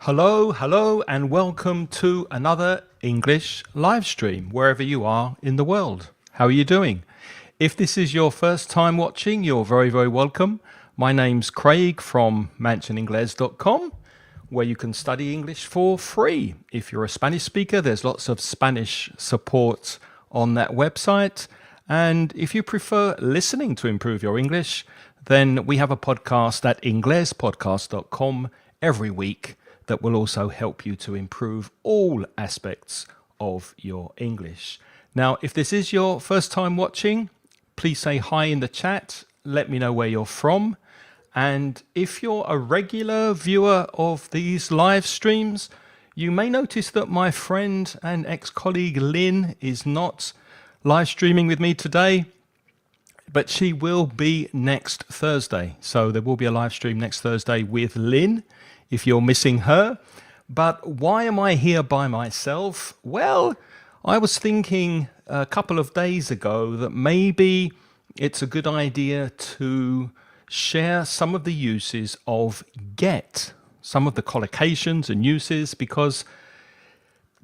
Hello, and welcome to another English live stream, wherever you are in the world. How are you doing? If this is your first time watching, you're very welcome. My name's Craig from mansioningles.com, where you can study English for free. If you're a Spanish speaker, there's lots of Spanish support on that website. And if you prefer listening to improve your English, then we have a podcast at inglespodcast.com every week that will also help you to improve all aspects of your English. Now, if this is your first time watching, please say hi in the chat. Let me know where you're from. And if you're a regular viewer of these live streams, you may notice that my friend and ex-colleague Lynn is not live streaming with me today, but she will be next Thursday. So there will be a live stream next Thursday with Lynn, if you're missing her. But why am I here by myself? Well, I was thinking a couple of days ago that maybe it's a good idea to share some of the uses of get, some of the collocations and uses, because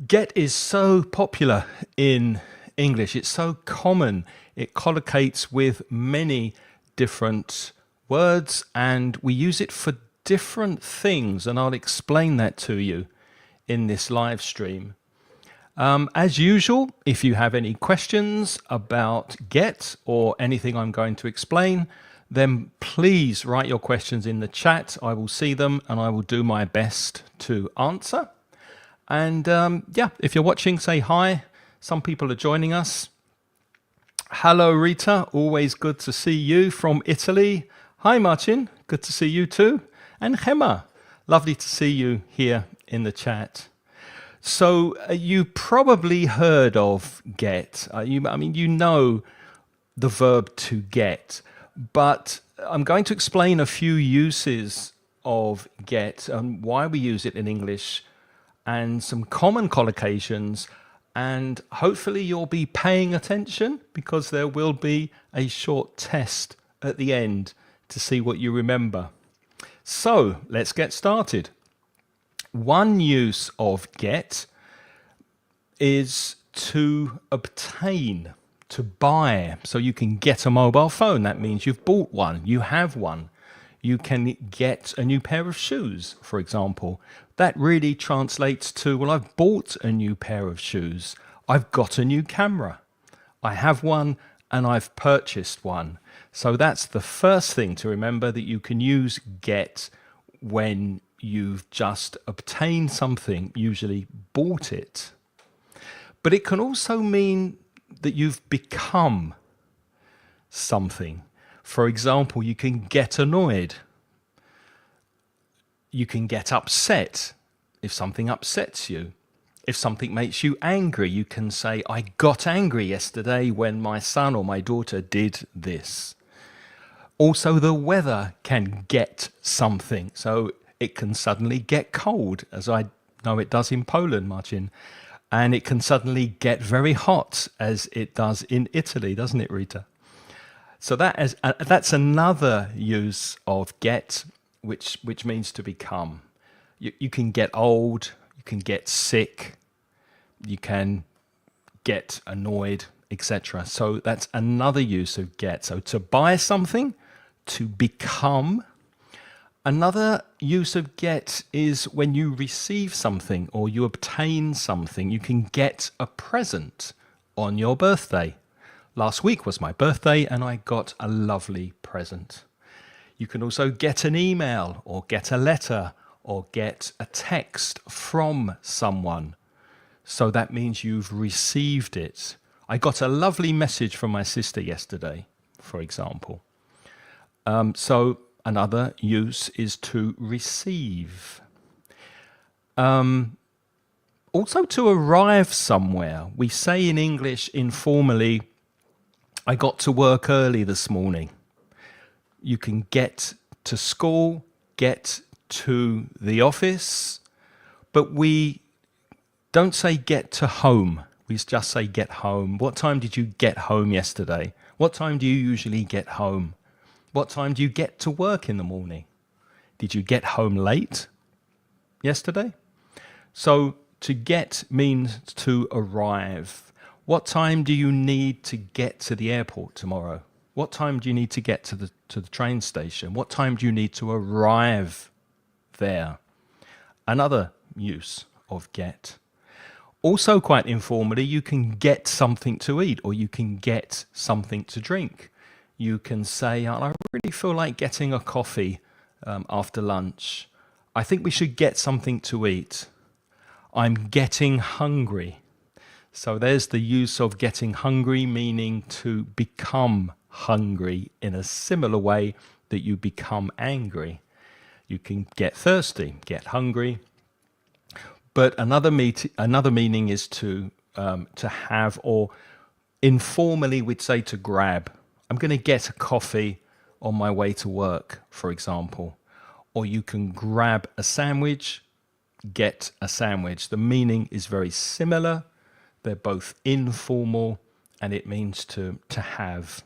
get is so popular in English. It's so common. It collocates with many different words, and we use it for different things, and I'll explain that to you in this live stream. As usual, if you have any questions about get or anything I'm going to explain, then please write your questions in the chat. I will see them and I will do my best to answer. And if you're watching, say hi. Some people are joining us. Hello, Rita. Always good to see you from Italy. Hi, Martin. Good to see you too. And Gemma, lovely to see you here in the chat. So you probably heard of get. You know the verb to get, but I'm going to explain a few uses of get and why we use it in English and some common collocations, and hopefully you'll be paying attention because there will be a short test at the end to see what you remember. So let's get started. One use of get is to obtain, to buy. So you can get a mobile phone. That means you've bought one, you have one. You can get a new pair of shoes, for example. That really translates to, well, I've bought a new pair of shoes. I've got a new camera. I have one and I've purchased one. So that's the first thing to remember, that you can use get when you've just obtained something, usually bought it. But it can also mean that you've become something. For example, you can get annoyed. You can get upset if something upsets you. If something makes you angry, you can say, I got angry yesterday when my son or my daughter did this. Also, the weather can get something. So it can suddenly get cold, as I know it does in Poland, Martin. And it can suddenly get very hot, as it does in Italy, doesn't it, Rita? So that's another use of get, which means to become. You can get old, you can get sick, you can get annoyed, etc. So that's another use of get. So to buy something, to become. Another use of get is when you receive something or you obtain something. You can get a present on your birthday. Last week was my birthday and I got a lovely present. You can also get an email or get a letter or get a text from someone. So that means you've received it. I got a lovely message from my sister yesterday, for example. So another use is to receive. Also to arrive somewhere. We say in English informally, I got to work early this morning. You can get to school, get to the office, but we don't say get to home. We just say get home. What time did you get home yesterday? What time do you usually get home? What time do you get to work in the morning? Did you get home late? yesterday? So to get means to arrive. What time do you need to get to the airport tomorrow? What time do you need to get to the train station? What time do you need to arrive there? Another use of get. Also quite informally, you can get something to eat or you can get something to drink. You can say, I really feel like getting a coffee after lunch. I think we should get something to eat. I'm getting hungry. So there's the use of getting hungry, meaning to become hungry in a similar way that you become angry. You can get thirsty, get hungry. But another meaning is to have, or informally we'd say to grab. I'm going to get a coffee on my way to work, for example. Or you can grab a sandwich, get a sandwich. The meaning is very similar. They're both informal and it means to have.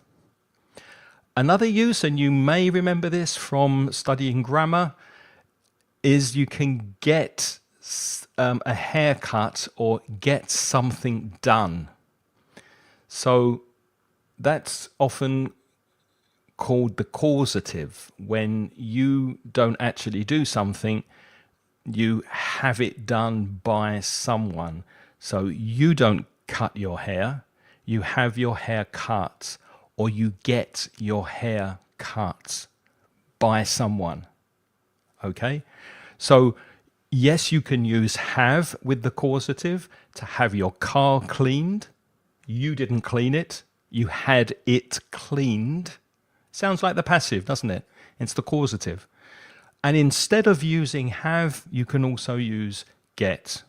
Another use, and you may remember this from studying grammar, is you can get a haircut or get something done. So that's often called the causative. When you don't actually do something, you have it done by someone. So you don't cut your hair, you have your hair cut, or you get your hair cut by someone. Okay? So yes, you can use have with the causative to have your car cleaned. You didn't clean it, you had it cleaned. Sounds like the passive, doesn't it? It's the causative. And instead of using have, you can also use get.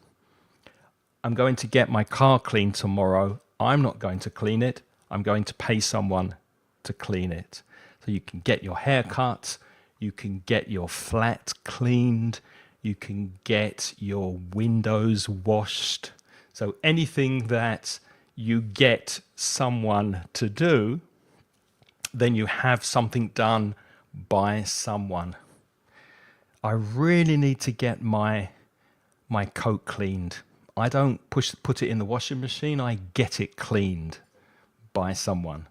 I'm going to get my car cleaned tomorrow. I'm not going to clean it. I'm going to pay someone to clean it. So you can get your hair cut. You can get your flat cleaned. You can get your windows washed. So anything that you get someone to do, then you have something done by someone. I really need to get my coat cleaned. I don't put it in the washing machine, I get it cleaned by someone.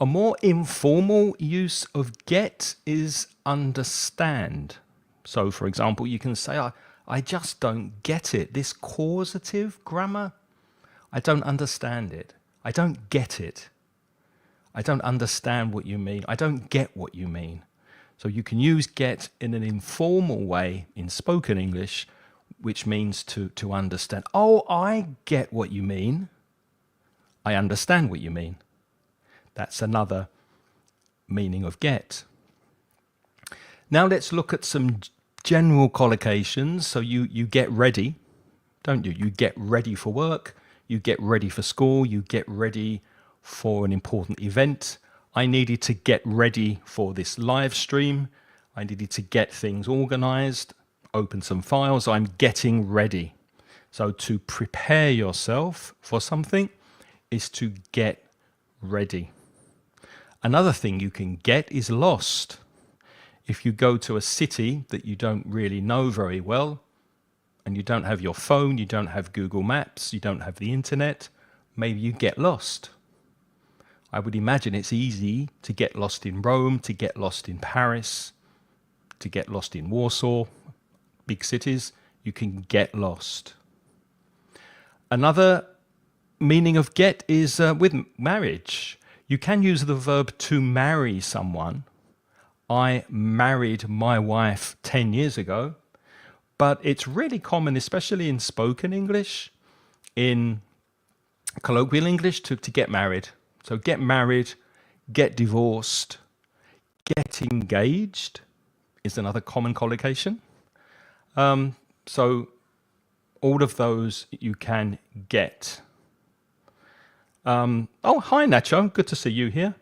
A more informal use of get is understand. So for example, you can say, I just don't get it. This causative grammar, I don't understand it. I don't get it. I don't understand what you mean. I don't get what you mean. So you can use get in an informal way in spoken English, which means to understand. Oh, I get what you mean. I understand what you mean. That's another meaning of get. Now let's look at some general collocations. So you get ready, don't you? You get ready for work. You get ready for school. You get ready for an important event. I needed to get ready for this live stream. I needed to get things organized, open some files. I'm getting ready. So to prepare yourself for something is to get ready. Another thing you can get is lost. If you go to a city that you don't really know very well, and you don't have your phone, you don't have Google Maps, you don't have the internet, maybe you get lost. I would imagine it's easy to get lost in Rome, to get lost in Paris, to get lost in Warsaw, big cities. You can get lost. Another meaning of get is with marriage. You can use the verb to marry someone. I married my wife 10 years ago, but it's really common, especially in spoken English, in colloquial English, to get married. So get married, get divorced, get engaged is another common collocation. So all of those you can get. Oh, hi, Nacho. Good to see you here.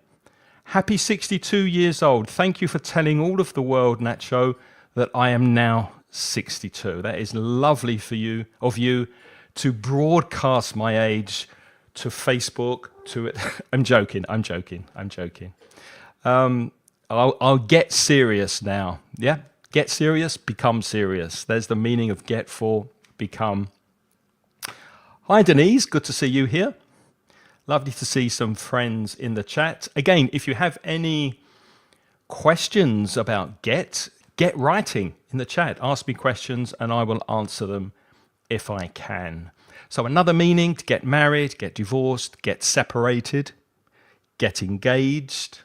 Happy 62 years old. Thank you for telling all of the world, Nacho, that I am now 62. That is lovely for you, of you, to broadcast my age to Facebook, to it. I'm joking. I'll get serious now. Yeah? Get serious, become serious. There's the meaning of get for become. Hi Denise, good to see you here. Lovely to see some friends in the chat. Again, if you have any questions about get writing in the chat. Ask me questions and I will answer them if I can. So another meaning: to get married, get divorced, get separated, get engaged.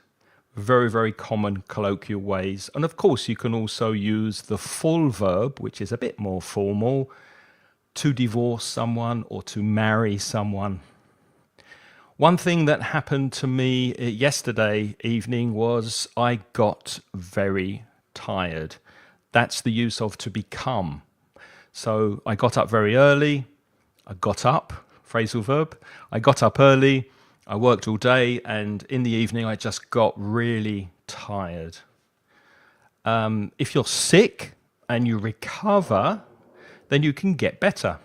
Very, very common colloquial ways. And of course, you can also use the full verb, which is a bit more formal, to divorce someone or to marry someone. One thing that happened to me yesterday evening was I got very tired. That's the use of to become. So I got up very early. I got up, phrasal verb. I got up early. I worked all day, and in the evening I just got really tired. If you're sick and you recover, then you can get better.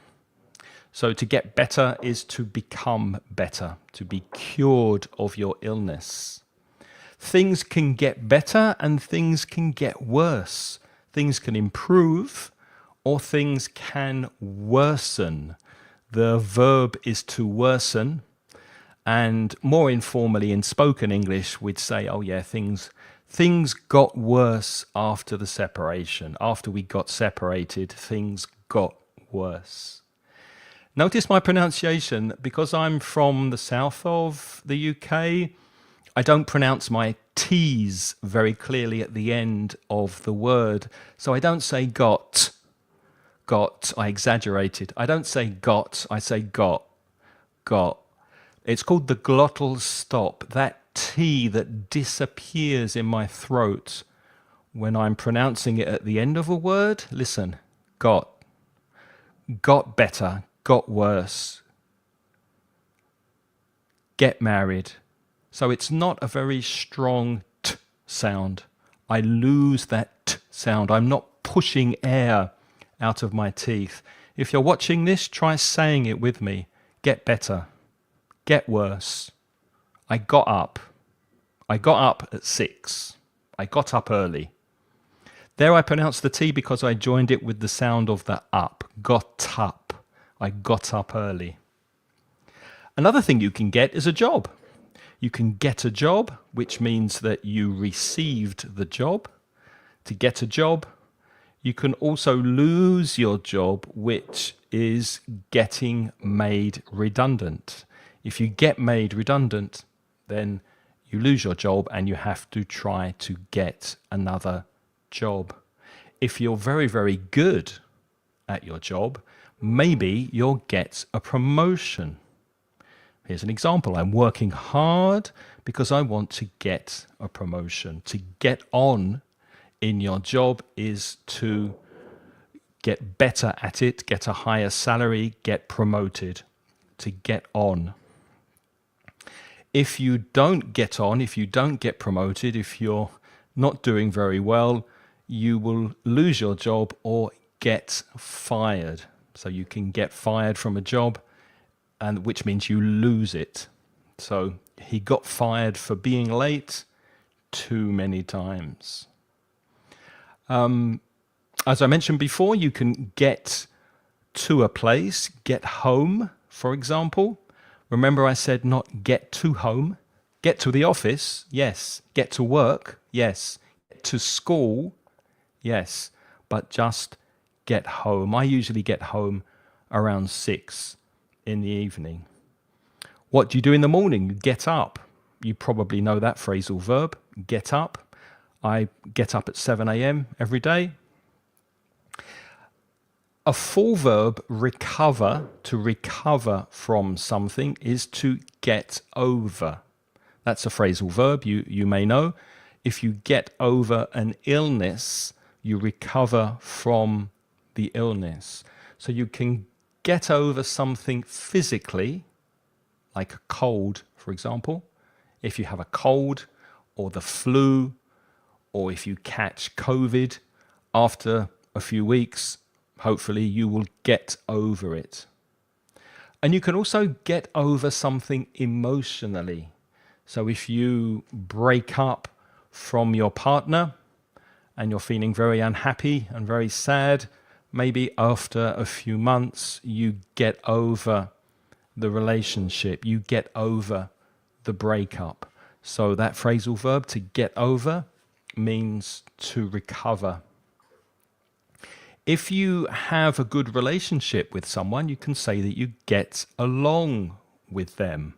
So to get better is to become better, to be cured of your illness. Things can get better and things can get worse. Things can improve or things can worsen. The verb is to worsen. And more informally in spoken English, we'd say, oh yeah, things got worse after the separation. After we got separated, things got worse. Notice my pronunciation. Because I'm from the south of the UK, I don't pronounce my T's very clearly at the end of the word. So I don't say got, I exaggerated. I don't say got, I say got. It's called the glottal stop, that T that disappears in my throat when I'm pronouncing it at the end of a word. Listen, got better, got worse, get married. So it's not a very strong T sound. I lose that T sound. I'm not pushing air out of my teeth. If you're watching this, try saying it with me. Get better. Get worse. I got up. I got up at 6. I got up early. There I pronounced the T because I joined it with the sound of the up. Got up. I got up early. Another thing you can get is a job. You can get a job, which means that you received the job. To get a job, you can also lose your job, which is getting made redundant. If you get made redundant, then you lose your job and you have to try to get another job. If you're very, very good at your job, maybe you'll get a promotion. Here's an example. I'm working hard because I want to get a promotion. To get on in your job is to get better at it, get a higher salary, get promoted. To get on. If you don't get on, if you don't get promoted, if you're not doing very well, you will lose your job or get fired. So you can get fired from a job, and which means you lose it. So he got fired for being late too many times. As I mentioned before, you can get to a place, get home, for example. Remember I said not get to home. Get to the office, yes. Get to work, yes. Get to school, yes. But just get home. I usually get home around 6 in the evening. What do you do in the morning? You get up. You probably know that phrasal verb, get up. I get up at 7 a.m. every day. A full verb, recover, to recover from something, is to get over. That's a phrasal verb you may know. If you get over an illness, you recover from the illness. So you can get over something physically, like a cold, for example. If you have a cold or the flu, or if you catch COVID, after a few weeks, hopefully you will get over it. And you can also get over something emotionally. So if you break up from your partner and you're feeling very unhappy and very sad, maybe after a few months you get over the relationship, you get over the breakup. So that phrasal verb, to get over, means to recover. If you have a good relationship with someone, you can say that you get along with them.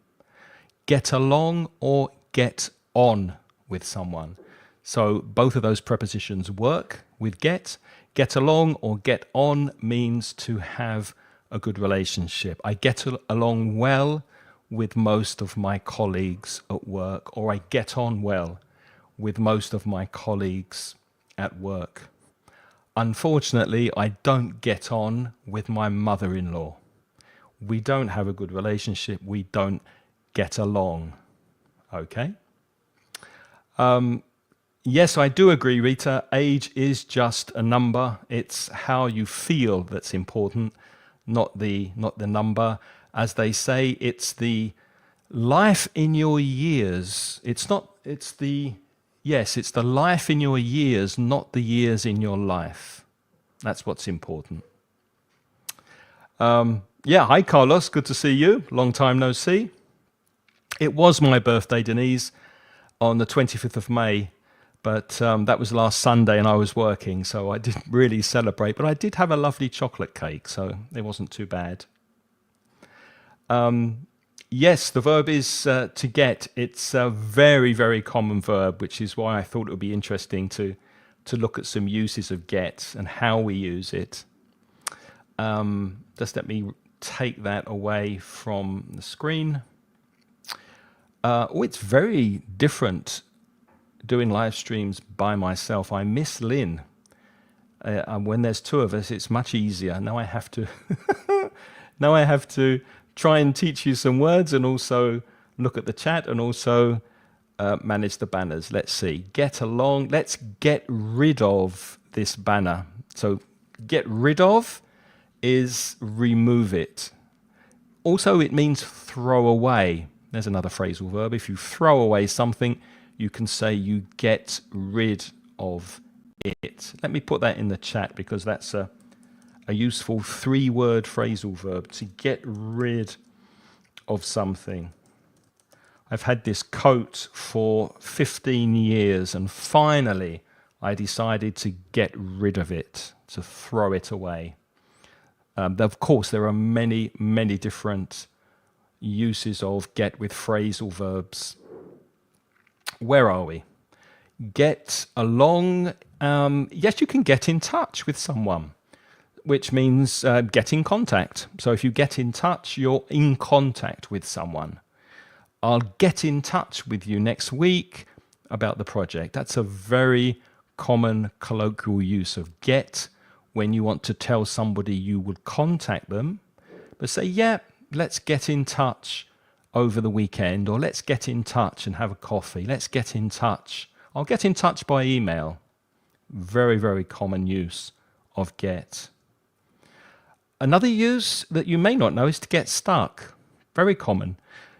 Get along or get on with someone. So both of those prepositions work with get. Get along or get on means to have a good relationship. I get along well with most of my colleagues at work, or I get on well with most of my colleagues at work. Unfortunately, I don't get on with my mother-in-law. We don't have a good relationship. We don't get along. Okay? Yes, I do agree, Rita. Age is just a number. It's how you feel that's important, not the number. As they say, it's the life in your years. It's the life in your years, not the years in your life. That's what's important. Hi Carlos, good to see you. Long time no see. It was my birthday, Denise, on the 25th of May, but that was last Sunday and I was working, so I didn't really celebrate, but I did have a lovely chocolate cake, so it wasn't too bad. Yes, the verb is to get. It's a very, very common verb, which is why I thought it would be interesting to look at some uses of get and how we use it. Just let me take that away from the screen. It's very different doing live streams by myself. I miss Lynn. When there's two of us, it's much easier. Now I have to try and teach you some words and also look at the chat and also manage the banners. Let's see. Get along. Let's get rid of this banner. So get rid of is remove it. Also, it means throw away. There's another phrasal verb. If you throw away something, you can say you get rid of it. Let me put that in the chat because that's a useful three-word phrasal verb, to get rid of something. I've had this coat for 15 years and finally I decided to get rid of it, to throw it away. Of course, there are many, many different uses of get with phrasal verbs. Where are we? Get along. Yes, you can get in touch with someone, which means get in contact. So if you get in touch, you're in contact with someone. I'll get in touch with you next week about the project. That's a very common colloquial use of get when you want to tell somebody you would contact them. But say, yeah, let's get in touch over the weekend, or let's get in touch and have a coffee. Let's get in touch. I'll get in touch by email. Very, very common use of get. Another use that you may not know is to get stuck. Very common.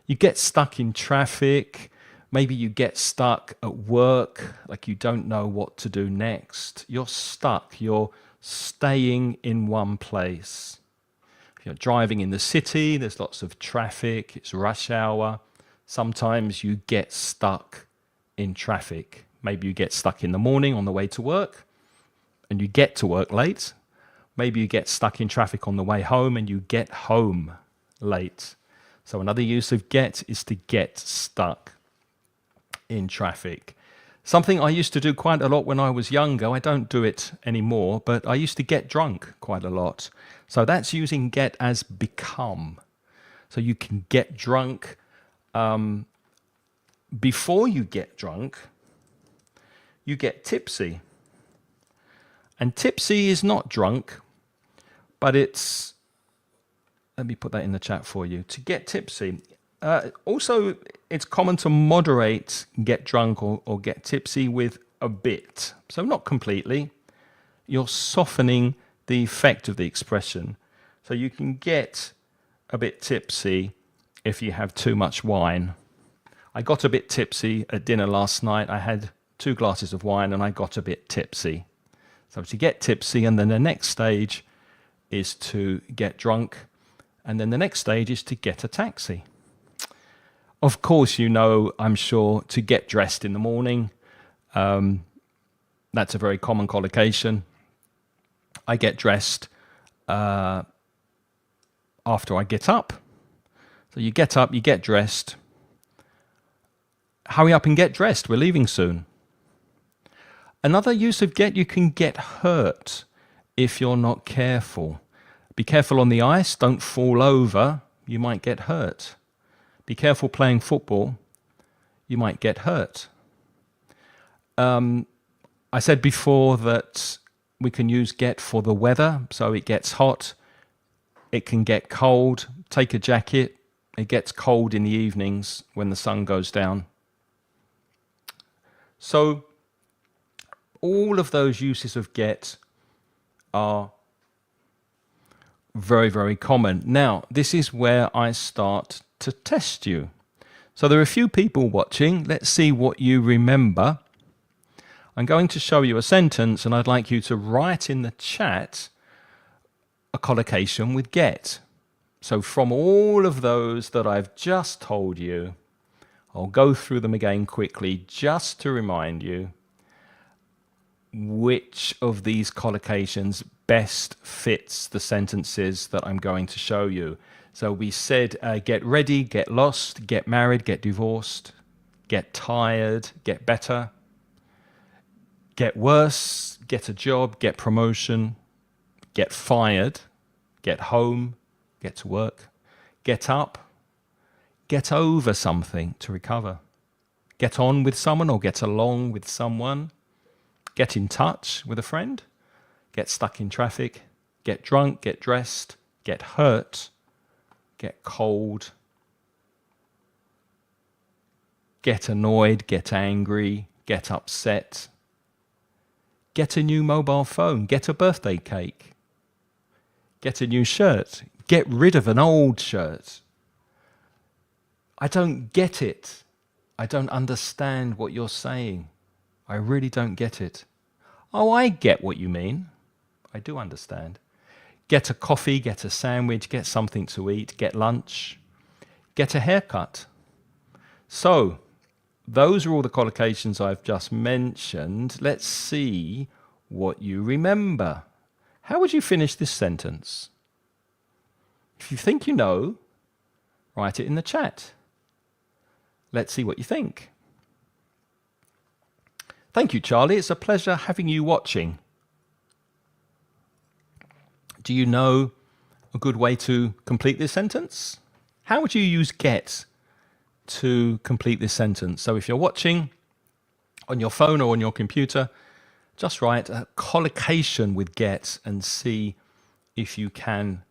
You get stuck in traffic. Maybe you get stuck at work, like you don't know what to do next. You're stuck. You're staying in one place. If you're driving in the city, there's lots of traffic. It's rush hour. Sometimes you get stuck in traffic. Maybe you get stuck in the morning on the way to work and you get to work late. Maybe you get stuck in traffic on the way home and you get home late. So another use of get is to get stuck in traffic. Something I used to do quite a lot when I was younger. I don't do it anymore, but I used to get drunk quite a lot. So that's using get as become. So you can get drunk. Before you get drunk, you get tipsy. And tipsy is not drunk, but it's, let me put that in the chat for you, to get tipsy. Also, it's common to moderate get drunk or get tipsy with a bit. So not completely. You're softening the effect of the expression. So you can get a bit tipsy if you have too much wine. I got a bit tipsy at dinner last night. I had 2 glasses of wine, and I got a bit tipsy. So to get tipsy, and then the next stage is to get drunk, and then the next stage is to get a taxi. Of course, you know, I'm sure, to get dressed in the morning. That's a very common collocation. I get dressed after I get up. So you get up, you get dressed. Hurry up and get dressed. We're leaving soon. Another use of get, you can get hurt if you're not careful. Be careful on the ice. Don't fall over. You might get hurt. Be careful playing football. You might get hurt. I said before that we can use get for the weather. So it gets hot. It can get cold. Take a jacket. It gets cold in the evenings when the sun goes down. So all of those uses of get are very, very common. Now, this is where I start to test you. So there are a few people watching. Let's see what you remember. I'm going to show you a sentence, and I'd like you to write in the chat a collocation with get. So from all of those that I've just told you, I'll go through them again quickly just to remind you which of these collocations best fits the sentences that I'm going to show you. So we said get ready, get lost, get married, get divorced, get tired, get better, get worse, get a job, get promotion, get fired, get home, get to work, get up, get over something to recover, get on with someone or get along with someone, get in touch with a friend, get stuck in traffic, get drunk, get dressed, get hurt, get cold, get annoyed, get angry, get upset, get a new mobile phone, get a birthday cake, get a new shirt, get rid of an old shirt. I don't get it. I don't understand what you're saying. I really don't get it. Oh, I get what you mean. I do understand. Get a coffee, get a sandwich, get something to eat, get lunch, get a haircut. So, those are all the collocations I've just mentioned. Let's see what you remember. How would you finish this sentence? If you think you know, write it in the chat. Let's see what you think. Thank you, Charlie. It's a pleasure having you watching. Do you know a good way to complete this sentence? How would you use get to complete this sentence? So if you're watching on your phone or on your computer, just write a collocation with get and see if you can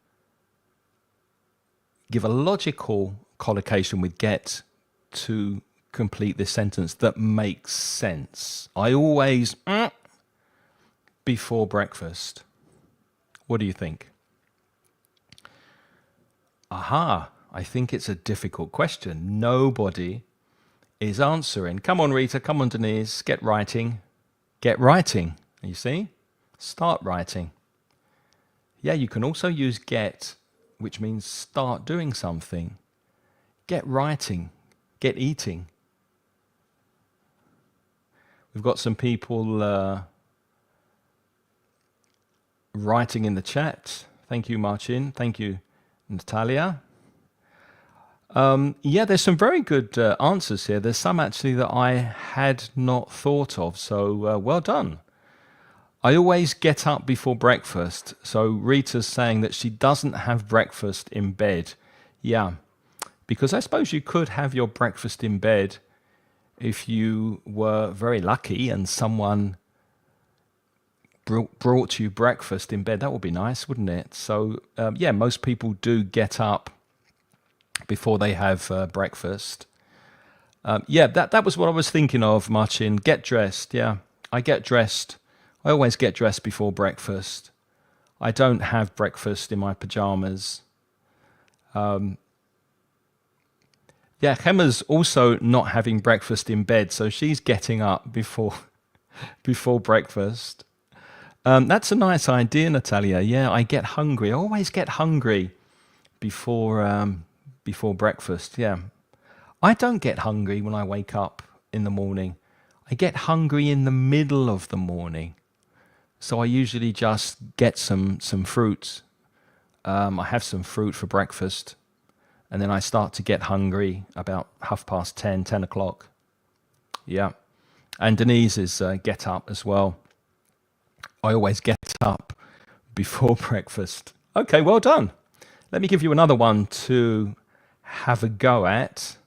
give a logical collocation with get to complete this sentence that makes sense. I always before breakfast. What do you think? Aha, I think it's a difficult question. Nobody is answering. Come on, Rita, come on, Denise, get writing. Get writing, you see? Start writing. Yeah, you can also use get, which means start doing something. Get writing, get eating. We've got some people writing in the chat. Thank you, Marcin. Thank you, Natalia. Yeah, there's some very good answers here. There's some actually that I had not thought of, so well done. I always get up before breakfast. So Rita's saying that she doesn't have breakfast in bed. Yeah, because I suppose you could have your breakfast in bed if you were very lucky and someone brought you breakfast in bed. That would be nice, wouldn't it? So yeah, most people do get up before they have breakfast. Yeah, that was what I was thinking of, Marcin. Get dressed. Yeah, I get dressed. I always get dressed before breakfast. I don't have breakfast in my pajamas. Yeah, Gemma's also not having breakfast in bed, so she's getting up before breakfast. That's a nice idea, Natalia. Yeah, I get hungry. I always get hungry before breakfast. Yeah, I don't get hungry when I wake up in the morning. I get hungry in the middle of the morning. So I usually just get some fruit. I have some fruit for breakfast, and then I start to get hungry about 10:30, 10 o'clock. Yeah, and Denise is get up as well. I always get up before breakfast. Okay, well done. Let me give you another one to have a go at.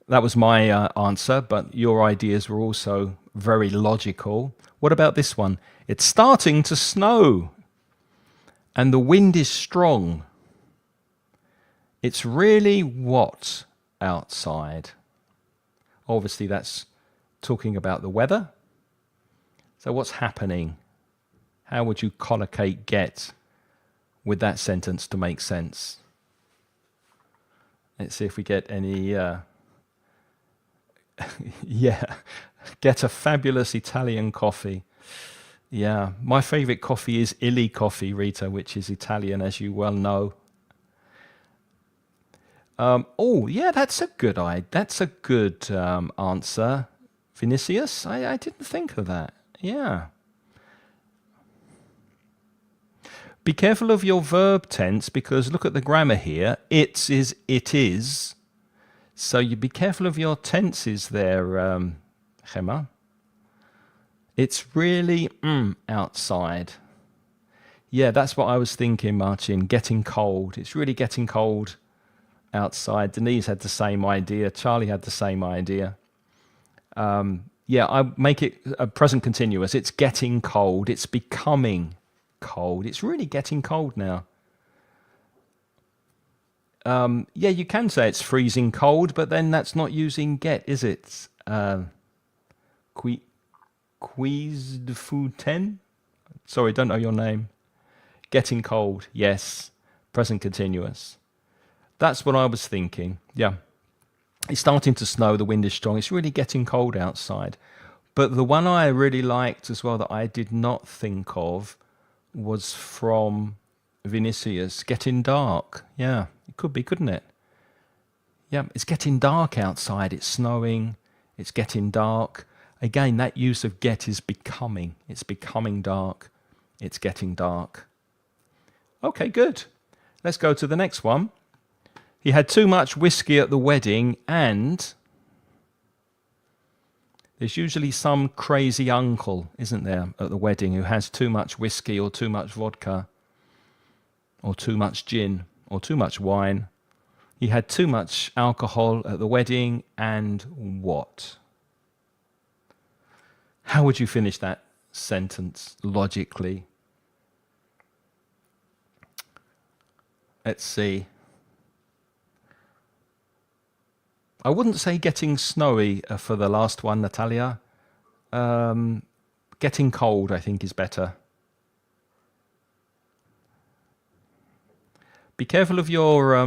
That was my answer, but your ideas were also very logical. What about this one? It's starting to snow and the wind is strong. It's really what outside? Obviously, that's talking about the weather. So what's happening? How would you collocate get with that sentence to make sense? Let's see if we get any... yeah, get a fabulous Italian coffee. Yeah, my favorite coffee is Illy coffee, Rita, which is Italian, as you well know. Oh, yeah, that's a good answer, Vinicius. I didn't think of that. Yeah. Be careful of your verb tense because look at the grammar here. It's is it is. So you be careful of your tenses there, Gemma. It's really outside. Yeah, that's what I was thinking, Martin. Getting cold. It's really getting cold outside. Denise had the same idea. Charlie had the same idea. Yeah, I make it a present continuous. It's getting cold. It's becoming cold. It's really getting cold now. Yeah, you can say it's freezing cold, but then that's not using get, is it? Quiz de food 10? Sorry, don't know your name. Getting cold, yes. Present continuous. That's what I was thinking. Yeah. It's starting to snow, the wind is strong. It's really getting cold outside. But the one I really liked as well that I did not think of was from Vinicius, getting dark. Yeah, it could be, couldn't it? Yeah, it's getting dark outside. It's snowing. It's getting dark. Again, that use of get is becoming. It's becoming dark. It's getting dark. Okay, good. Let's go to the next one. He had too much whiskey at the wedding and there's usually some crazy uncle, isn't there, at the wedding who has too much whiskey or too much vodka or too much gin or too much wine. He had too much alcohol at the wedding and what? How would you finish that sentence logically? Let's see. I wouldn't say getting snowy for the last one, Natalia. Getting cold, I think, is better. Be careful of your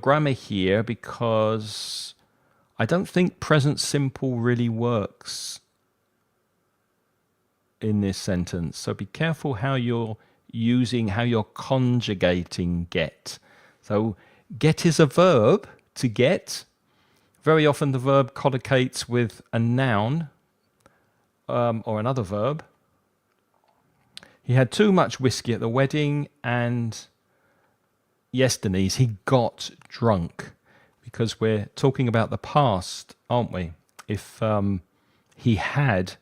grammar here because I don't think present simple really works in this sentence. So be careful how you're conjugating get. So get is a verb, to get. Very often the verb collocates with a noun or another verb. He had too much whiskey at the wedding and, yes, Denise, he got drunk because we're talking about the past, aren't we? If he had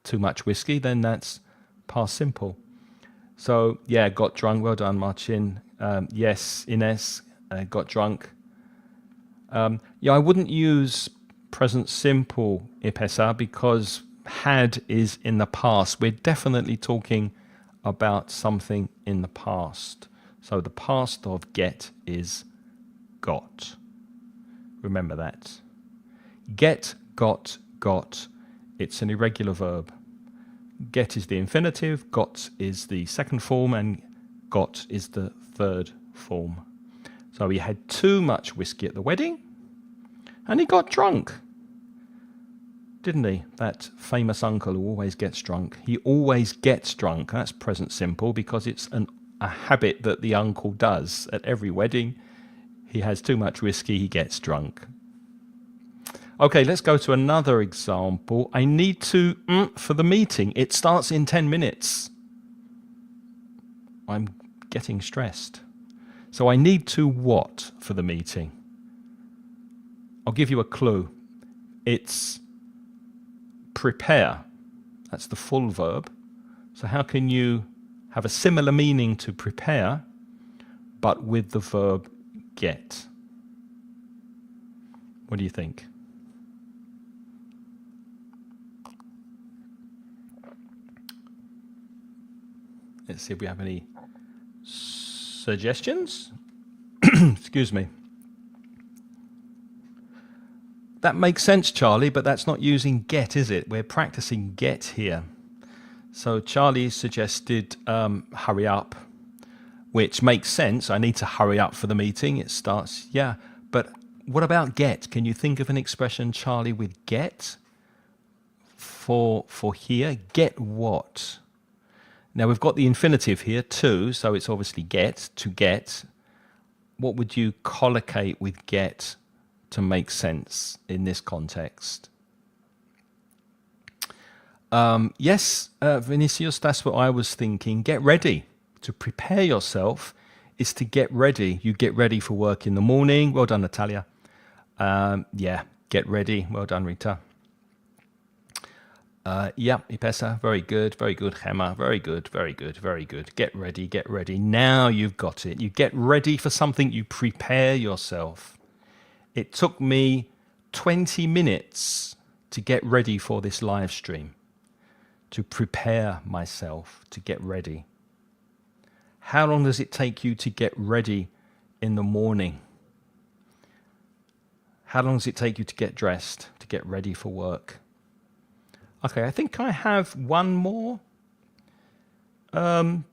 too much whiskey, then that's past simple. So, yeah, got drunk. Well done, Marcin. Yes, Ines got drunk. Yeah, I wouldn't use present simple, Ipesa, because had is in the past. We're definitely talking about something in the past. So the past of get is got. Remember that. Get, got. It's an irregular verb. Get is the infinitive, got is the second form, and got is the third form. So he had too much whiskey at the wedding. And he got drunk, didn't he? That famous uncle who always gets drunk. He always gets drunk. That's present simple because it's a habit that the uncle does at every wedding. He has too much whiskey, he gets drunk. Okay, let's go to another example. I need to for the meeting. It starts in 10 minutes. I'm getting stressed. So I need to what for the meeting? I'll give you a clue. It's prepare. That's the full verb. So how can you have a similar meaning to prepare, but with the verb get? What do you think? Let's see if we have any suggestions. Excuse me. That makes sense, Charlie, but that's not using get, is it? We're practicing get here. So Charlie suggested hurry up, which makes sense. I need to hurry up for the meeting. It starts, yeah. But what about get? Can you think of an expression, Charlie, with get for here? Get what? Now we've got the infinitive here too, so it's obviously get, to get. What would you collocate with get to make sense in this context? Yes, Vinicius, that's what I was thinking. Get ready. To prepare yourself is to get ready. You get ready for work in the morning. Well done, Natalia. Yeah, get ready. Well done, Rita. Yeah, Ipesa, very good, Gemma, very good, very good, very good. Get ready, get ready. Now you've got it. You get ready for something, you prepare yourself. It took me 20 minutes to get ready for this live stream, to prepare myself, to get ready. How long does it take you to get ready in the morning? How long does it take you to get dressed, to get ready for work? Okay, I think I have one more. Oh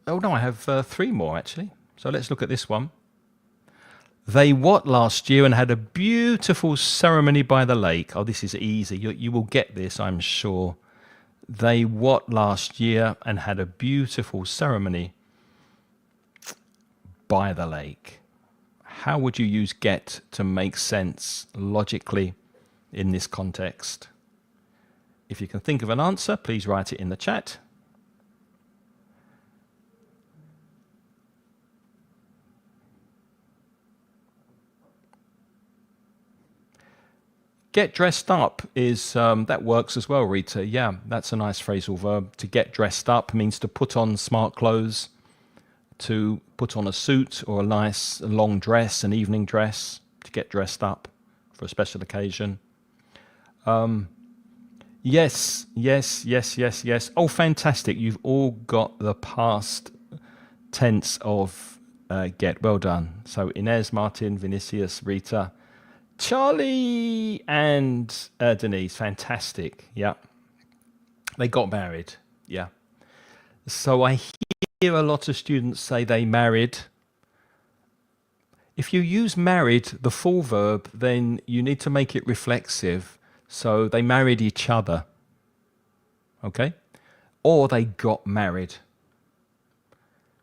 no, I have 3 more actually. So let's look at this one. They what last year and had a beautiful ceremony by the lake. Oh, this is easy. You will get this, I'm sure. They what last year and had a beautiful ceremony by the lake. How would you use get to make sense logically in this context? If you can think of an answer, please write it in the chat. Get dressed up is, that works as well, Rita. Yeah, that's a nice phrasal verb. To get dressed up means to put on smart clothes, to put on a suit or a nice long dress, an evening dress, to get dressed up for a special occasion. Yes. Oh, fantastic. You've all got the past tense of get. Well done. So Inez, Martin, Vinicius, Rita, Charlie and Denise. Fantastic. Yeah. They got married. Yeah. So I hear a lot of students say they married. If you use married, the full verb, then you need to make it reflexive. So they married each other. Okay? Or they got married.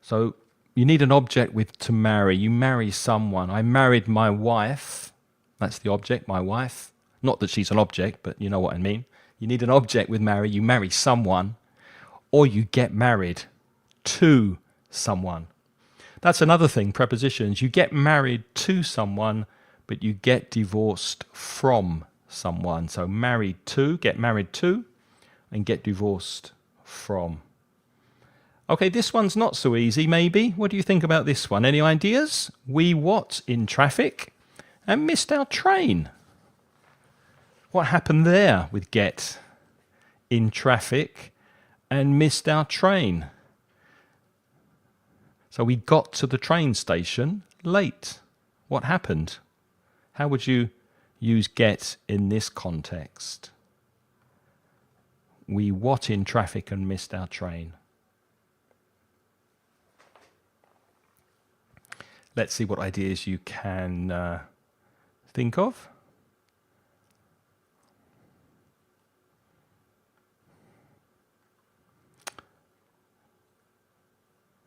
So you need an object with to marry. You marry someone. I married my wife. That's the object, my wife. Not that she's an object, but you know what I mean. You need an object with marry. You marry someone. Or you get married to someone. That's another thing, prepositions. You get married to someone, but you get divorced from someone. So married to, get married to, and get divorced from. Okay, this one's not so easy, maybe. What do you think about this one? Any ideas? We what in traffic and missed our train. What happened there with get in traffic and missed our train? So we got to the train station late. What happened? How would you use get in this context? We what in traffic and missed our train. Let's see what ideas you can think of?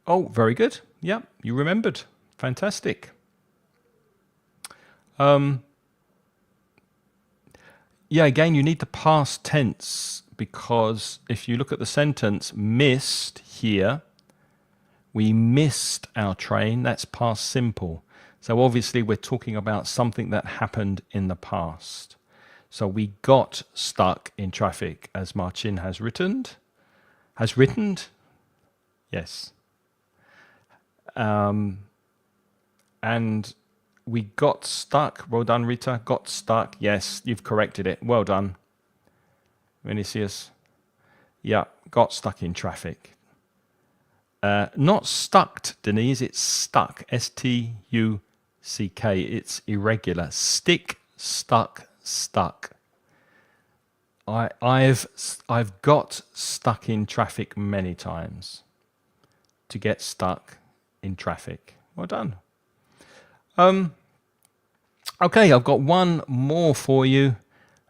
Oh, very good. Yeah, you remembered. Fantastic. Yeah, again, you need the past tense because if you look at the sentence missed here, we missed our train. That's past simple. So obviously we're talking about something that happened in the past. So we got stuck in traffic, as Marcin has written. Has written? Yes. And we got stuck. Well done, Rita. Got stuck. Yes, you've corrected it. Well done. Vinicius. Yeah, got stuck in traffic. Not stuck, Denise. It's stuck. S-T-U-C-K. It's irregular. Stick, stuck, stuck. I've got stuck in traffic many times. To get stuck in traffic. Well done. Okay, I've got one more for you,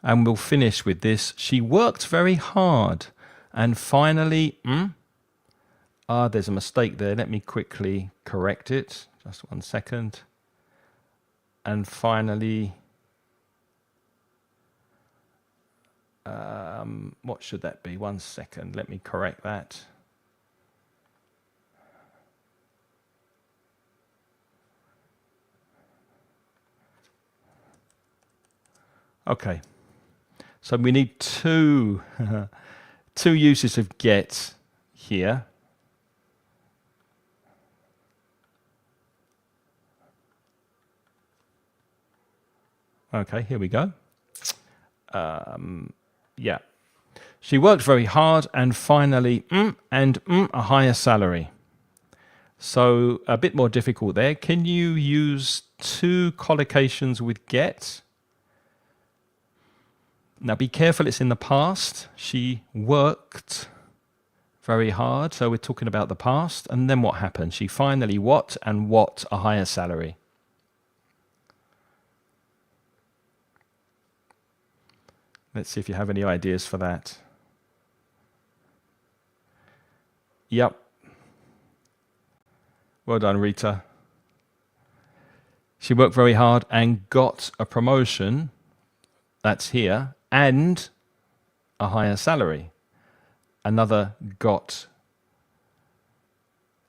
and we'll finish with this. She worked very hard, and finally, there's a mistake there. Let me quickly correct it. Just 1 second. And finally, what should that be? 1 second. Let me correct that. Okay, so we need two uses of get here. Okay, here we go. Yeah, she worked very hard and finally a higher salary. So a bit more difficult there. Can you use two collocations with get? Now be careful, it's in the past. She worked very hard, so we're talking about the past. And then what happened? She finally what a higher salary. Let's see if you have any ideas for that. Yep. Well done, Rita. She worked very hard and got a promotion. That's here. And a higher salary. Another got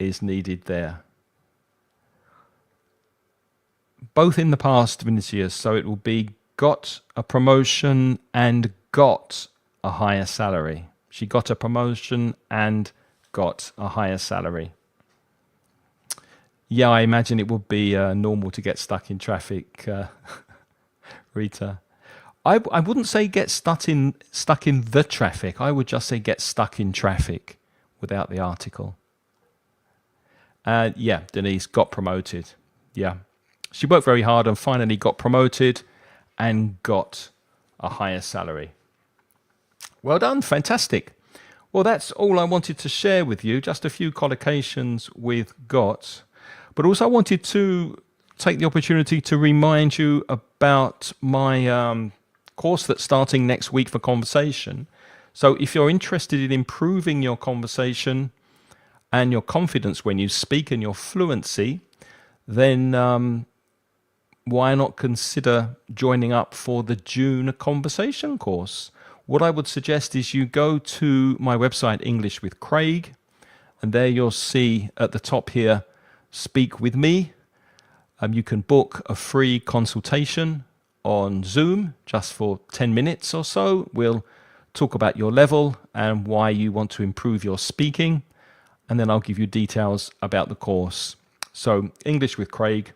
is needed there. Both in the past, Vinicius, so it will be got a promotion and got a higher salary. She got a promotion and got a higher salary. Yeah, I imagine it would be normal to get stuck in traffic, Rita. I wouldn't say get stuck in the traffic. I would just say get stuck in traffic without the article. Yeah, Denise got promoted. Yeah. She worked very hard and finally got promoted and got a higher salary. Well done. Fantastic. Well, that's all I wanted to share with you. Just a few collocations with got. But also I wanted to take the opportunity to remind you about my course that's starting next week for conversation. So if you're interested in improving your conversation and your confidence when you speak and your fluency, then why not consider joining up for the June conversation course? What I would suggest is you go to my website, English with Craig, and there you'll see at the top here, speak with me. You can book a free consultation on Zoom just for 10 minutes or so. We'll talk about your level and why you want to improve your speaking, and then I'll give you details about the course. So English with Craig.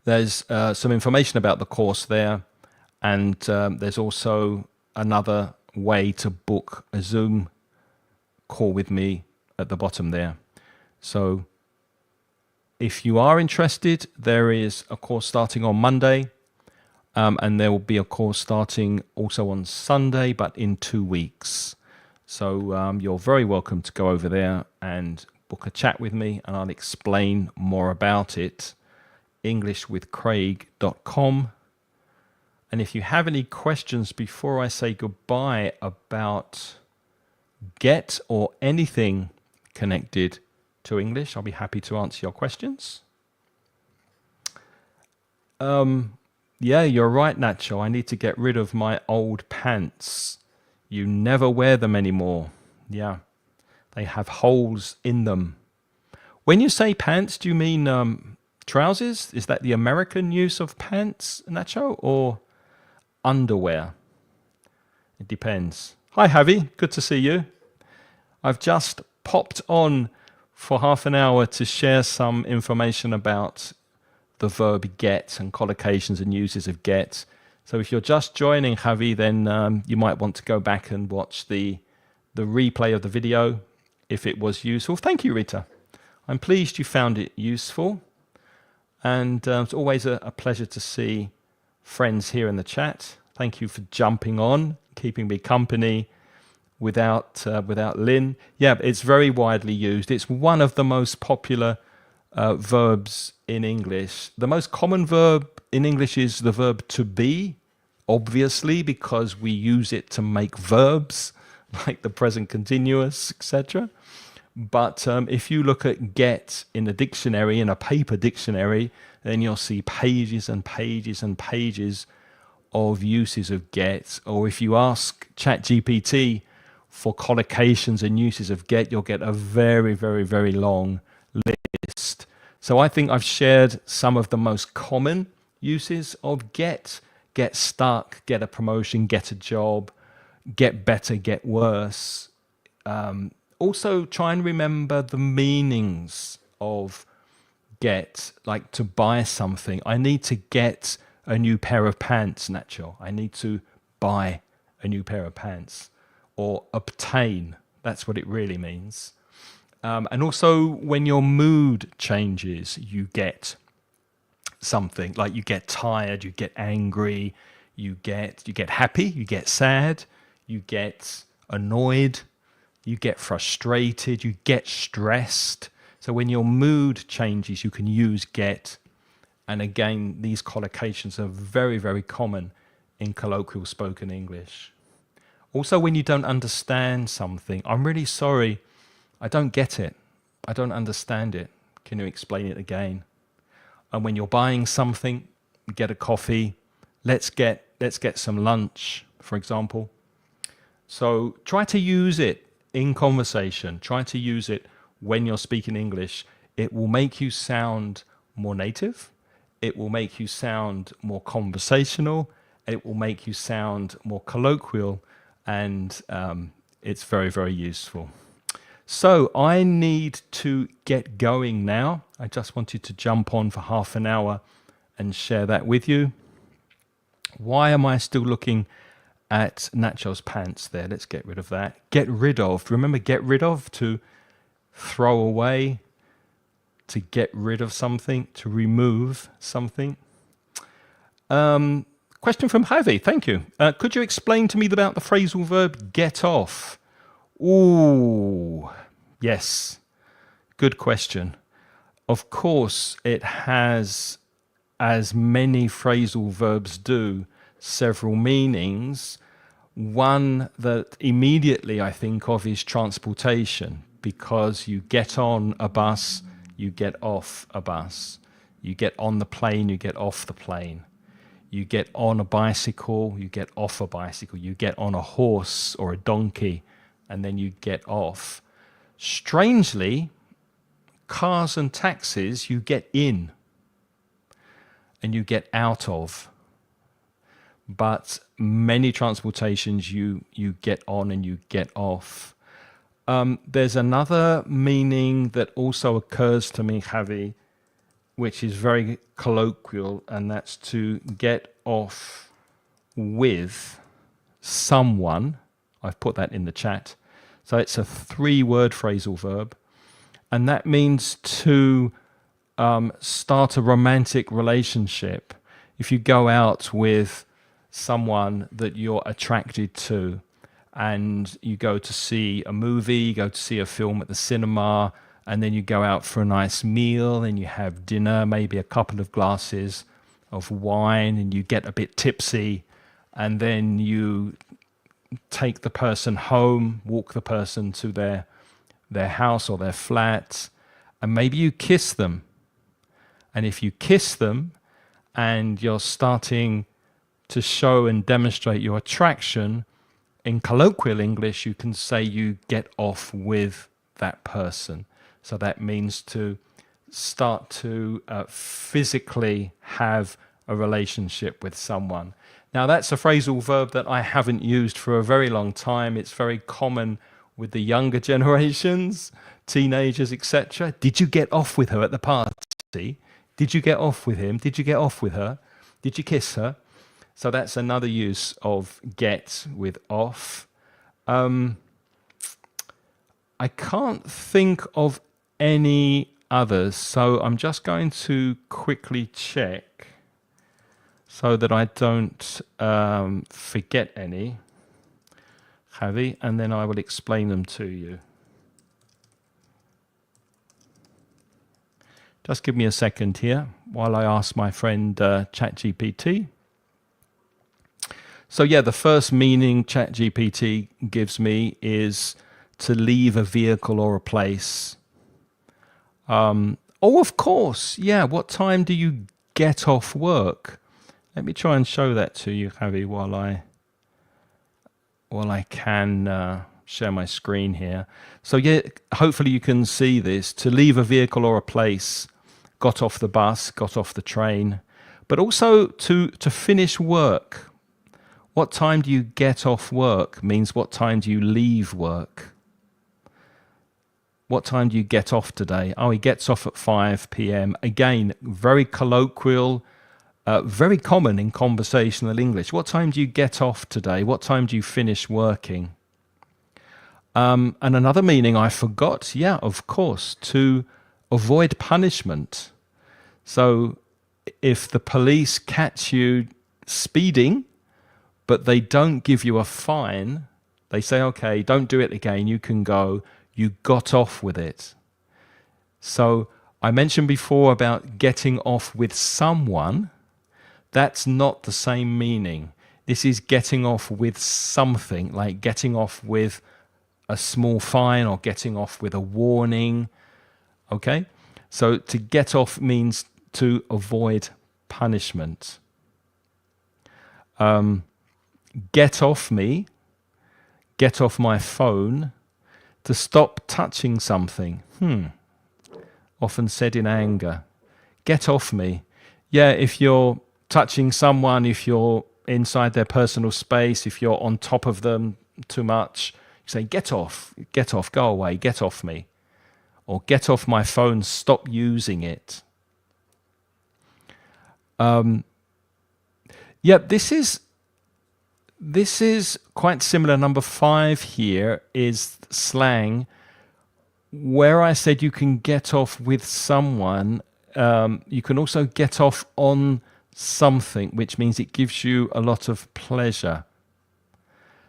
There's some information about the course there, and there's also another way to book a Zoom call with me at the bottom there. So if you are interested, there is a course starting on Monday, and there will be a course starting also on Sunday, but in 2 weeks. So you're very welcome to go over there and book a chat with me, and I'll explain more about it englishwithcraig.com. And if you have any questions before I say goodbye about Get or anything connected to English, I'll be happy to answer your questions. Yeah, you're right, Nacho. I need to get rid of my old pants. You never wear them anymore. Yeah, they have holes in them. When you say pants, do you mean trousers? Is that the American use of pants, Nacho, or underwear? It depends. Hi, Javi. Good to see you. I've just popped on for half an hour to share some information about the verb get and collocations and uses of get. So if you're just joining, Javi, then you might want to go back and watch the replay of the video if it was useful. Thank you, Rita. I'm pleased you found it useful. And it's always a pleasure to see friends here in the chat. Thank you for jumping on, keeping me company without Lynn. Yeah, it's very widely used. It's one of the most popular verbs in English. The most common verb in English is the verb to be, obviously, because we use it to make verbs like the present continuous, etc. But if you look at get in a dictionary, in a paper dictionary, then you'll see pages and pages and pages of uses of get. Or if you ask ChatGPT for collocations and uses of get, you'll get a very, very, very long list. So I think I've shared some of the most common uses of get. Get stuck, get a promotion, get a job, get better, get worse. Also try and remember the meanings of get, like to buy something. I need to get a new pair of pants, Nacho. I need to buy a new pair of pants. Or obtain, that's what it really means. And also when your mood changes, you get something, like you get tired, you get angry, you get happy, you get sad, you get annoyed, you get frustrated, you get stressed. So when your mood changes, you can use get. And again, these collocations are very, very common in colloquial spoken English. Also, when you don't understand something, I'm really sorry, I don't get it. I don't understand it. Can you explain it again? And when you're buying something, get a coffee, let's get some lunch, for example. So try to use it in conversation. Try to use it when you're speaking English. It will make you sound more native. It will make you sound more conversational. It will make you sound more colloquial. And it's very, very useful. So I need to get going now. I just wanted to jump on for half an hour and share that with you. Why am I still looking at Nacho's pants there? Let's get rid of that. Get rid of. Remember, get rid of, to throw away, to get rid of something, to remove something. Question from Javi. Thank you. Could you explain to me about the phrasal verb get off? Ooh, yes. Good question. Of course, it has, as many phrasal verbs do, several meanings. One that immediately I think of is transportation, because you get on a bus, you get off a bus. You get on the plane, you get off the plane. You get on a bicycle, you get off a bicycle. You get on a horse or a donkey, and then you get off. Strangely, cars and taxis, you get in and you get out of. But many transportations, you get on and you get off. There's another meaning that also occurs to me, Javi, which is very colloquial, and that's to get off with someone. I've put that in the chat. So it's a 3-word phrasal verb, and that means to start a romantic relationship. If you go out with someone that you're attracted to, and you go to see a movie, you go to see a film at the cinema, and then you go out for a nice meal and you have dinner, maybe a couple of glasses of wine, and you get a bit tipsy, and then you take the person home, walk the person to their house or their flat, and maybe you kiss them. And if you kiss them and you're starting to show and demonstrate your attraction, in colloquial English, you can say you get off with that person. So that means to start to physically have a relationship with someone. Now, that's a phrasal verb that I haven't used for a very long time. It's very common with the younger generations, teenagers, etc. Did you get off with her at the party? Did you get off with him? Did you get off with her? Did you kiss her? So that's another use of get with off. I can't think of any others, so I'm just going to quickly check so that I don't forget any, Javi, and then I will explain them to you. Just give me a second here while I ask my friend ChatGPT. So yeah, the first meaning ChatGPT gives me is to leave a vehicle or a place. Oh, of course. Yeah. What time do you get off work? Let me try and show that to you, Javi, while I can share my screen here. So yeah, hopefully you can see this. To leave a vehicle or a place, got off the bus, got off the train, but also to finish work. What time do you get off work means what time do you leave work? What time do you get off today? Oh, he gets off at 5 p.m. Again, very colloquial, very common in conversational English. What time do you get off today? What time do you finish working? And another meaning I forgot, yeah, of course, to avoid punishment. So if the police catch you speeding, but they don't give you a fine, they say, okay, don't do it again, you can go, you got off with it. So I mentioned before about getting off with someone. That's not the same meaning. This is getting off with something, like getting off with a small fine or getting off with a warning. Okay? So to get off means to avoid punishment. Get off me, get off my phone, to stop touching something. Often said in anger. Get off me. Yeah, if you're touching someone, if you're inside their personal space, if you're on top of them too much, you say, get off, go away, get off me. Or get off my phone, stop using it. Yeah, this is quite similar. Number 5 here is slang. Where I said you can get off with someone, you can also get off on something, which means it gives you a lot of pleasure.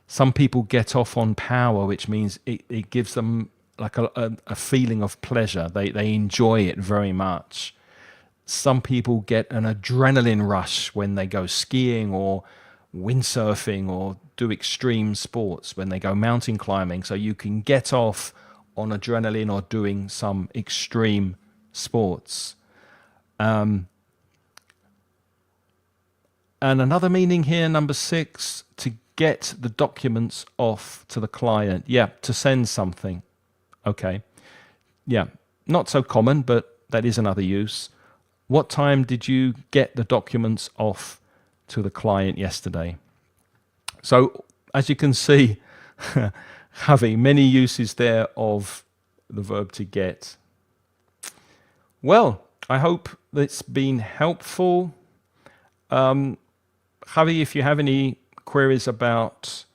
Some people get off on power, which means it gives them like a feeling of pleasure. They enjoy it very much. Some people get an adrenaline rush when they go skiing or windsurfing or do extreme sports, when they go mountain climbing. So you can get off on adrenaline or doing some extreme sports. And another meaning here, number 6, to get the documents off to the client. Yeah, to send something. Okay. Yeah, not so common, but that is another use. What time did you get the documents off to the client yesterday? So, as you can see, having many uses there of the verb to get. Well, I hope that's been helpful. Javi, if you have any queries about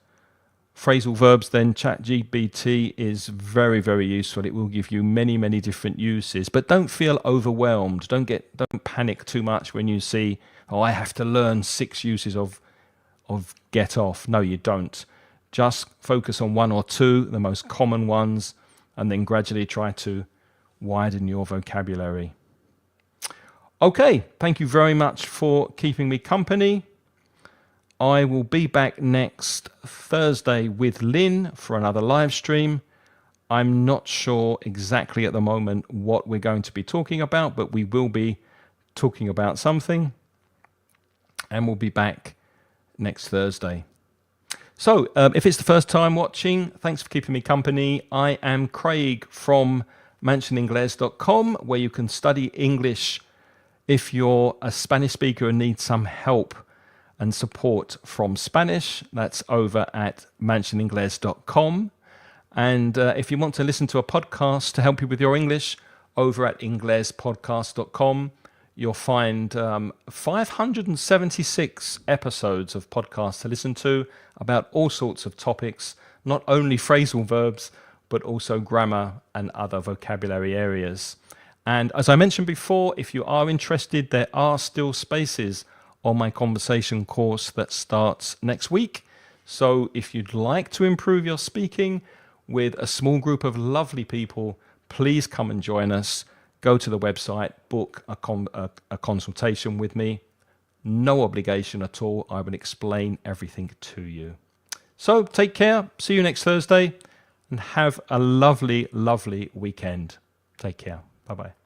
phrasal verbs, then ChatGPT is very, very useful. It will give you many, many different uses. But don't feel overwhelmed. Don't panic too much when you see, oh, I have to learn 6 uses of get off. No, you don't. Just focus on 1 or 2, the most common ones, and then gradually try to widen your vocabulary. Okay, thank you very much for keeping me company. I will be back next Thursday with Lynn for another live stream. I'm not sure exactly at the moment what we're going to be talking about, but we will be talking about something. And we'll be back next Thursday. So if it's the first time watching, thanks for keeping me company. I am Craig from mansioningles.com, where you can study English if you're a Spanish speaker and need some help and support from Spanish. That's over at mansioningles.com. And if you want to listen to a podcast to help you with your English, over at inglespodcast.com, you'll find 576 episodes of podcasts to listen to about all sorts of topics, not only phrasal verbs, but also grammar and other vocabulary areas. And as I mentioned before, if you are interested, there are still spaces on my conversation course that starts next week. So if you'd like to improve your speaking with a small group of lovely people, please come and join us. Go to the website, book a consultation with me. No obligation at all. I will explain everything to you. So take care. See you next Thursday and have a lovely, lovely weekend. Take care. Bye-bye.